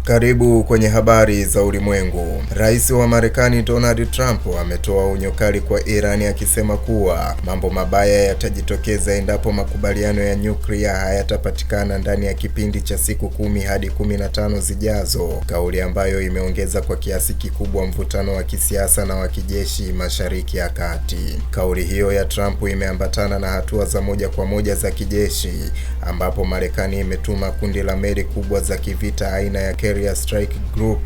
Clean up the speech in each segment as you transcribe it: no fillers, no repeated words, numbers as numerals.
Karibu kwenye habari za ulimwengu. Rais wa Marekani Donald Trump ametoa onyo kali kwa Iran akisema kuwa mambo mabaya yatajitokeza endapo makubaliano ya nyuklia hayatapatikana ndani ya kipindi cha siku 10 hadi 15 zijazo, kauli ambayo imeongeza kwa kiasi kikubwa mvutano wa kisiasa na wa kijeshi Mashariki ya Kati. Kauli hiyo ya Trump imeambatana na hatua za moja kwa moja za kijeshi, ambapo Marekani imetuma kundi la meli kubwa za kivita aina ya Carrier Strike Group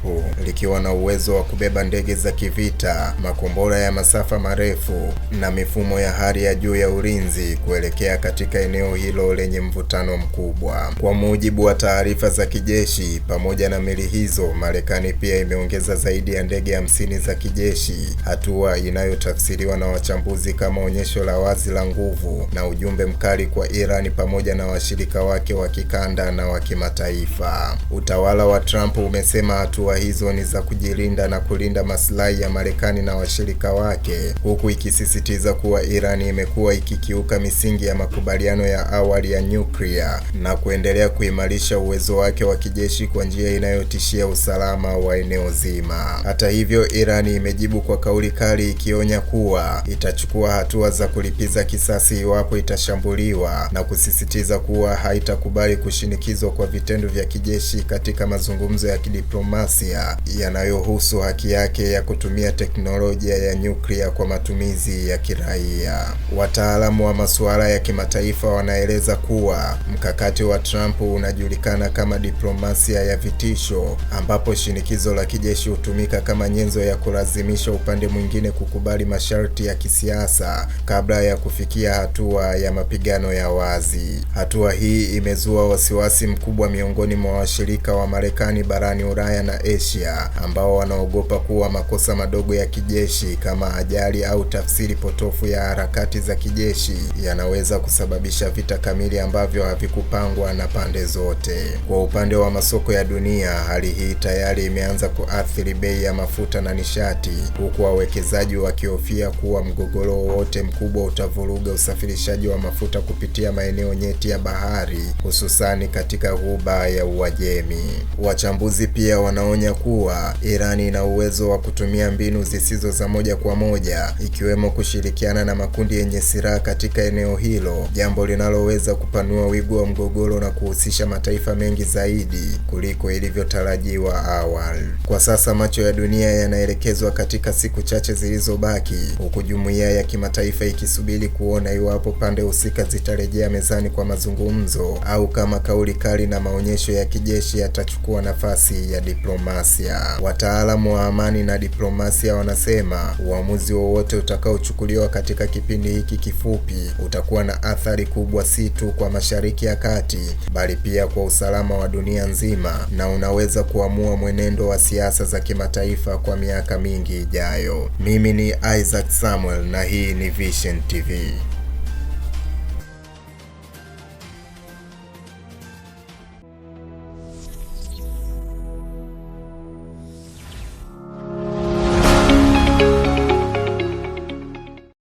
likiwa na uwezo wa kubeba ndege za kivita, makombora ya masafa marefu na mifumo ya hali ya juu ya ulinzi kuelekea katika eneo hilo lenye mvutano mkubwa. Kwa mujibu wa taarifa za kijeshi, pamoja na meli hizo, Marekani pia imeongeza zaidi ya ndege 50 za kijeshi, hatua inayotafsiriwa na wachambuzi kama onyesho la wazi la nguvu na ujumbe mkali kwa Iran pamoja na washirika wake wa kikanda na wa kimataifa. Utawala wa Trump umesema hatua hizo ni za kujilinda na kulinda maslahi ya Marekani na washirika wake, huku ikisisitiza kuwa Iran imekuwa ikikiuka misingi ya makubaliano ya awali ya nyuklia na kuendelea kuimarisha uwezo wake wa kijeshi kwa njia inayotishia usalama wa eneo zima. Hata hivyo, Iran imejibu kwa kauli kali ikionya kuwa itachukua hatua za kulipiza kisasi iwapo itashambuliwa na kusisitiza kuwa haitakubali kushinikizwa kwa vitendo vya kijeshi katika mazungumzo ya kidiplomasia yanayohusu haki yake ya kutumia teknolojia ya nyuklia kwa matumizi ya kiraia. Wataalamu wa masuala ya kimataifa wanaeleza kuwa mkakati wa Trump unajulikana kama diplomasia ya vitisho, ambapo shinikizo la kijeshi hutumika kama nyenzo ya kulazimisha upande mwingine kukubali masharti ya kisiasa kabla ya kufikia hatua ya mapigano ya wazi. Hatua hii imezua wasiwasi mkubwa miongoni mwa washirika wa Marekani barani Ulaya na Asia, ambao wanaogopa kuwa makosa madogo ya kijeshi kama ajali au tafsiri potofu ya harakati za kijeshi yanaweza kusababisha vita kamili ambavyo havikupangwa na pande zote. Kwa upande wa masoko ya dunia, hali hii tayari imeanza kuathiri bei ya mafuta na nishati, huku wawekezaji wakihofia kuwa mgogoro wowote mkubwa utavuruga usafirishaji wa mafuta kupitia maeneo nyeti ya bahari, hususani katika Ghuba ya Uajemi. Wachambuzi pia wanaonya kuwa Iran ina uwezo wa kutumia mbinu zisizo za moja kwa moja, ikiwemo kushirikiana na makundi yenye silaha katika eneo hilo, jambo linaloweza kupanua wigo wa mgogoro na kuhusisha mataifa mengi zaidi kuliko ilivyotarajiwa awali. Kwa sasa macho ya dunia yanaelekezwa katika siku chache zilizobaki, huku jumuiya ya kimataifa ikisubiri kuona iwapo pande husika zitarejea mezani kwa mazungumzo au kama kauli kali na maonyesho ya kijeshi yatachukua nafasi ya diplomasia. Wataalamu wa amani na diplomasia wanasema uamuzi wowote utakaochukuliwa katika kipindi hiki kifupi utakuwa na athari kubwa si tu kwa Mashariki ya Kati, bali pia kwa usalama wa dunia nzima, na unaweza kuamua mwenendo wa siasa za kimataifa kwa miaka mingi ijayo. Mimi ni Isaac Samuel na hii ni Vision TV.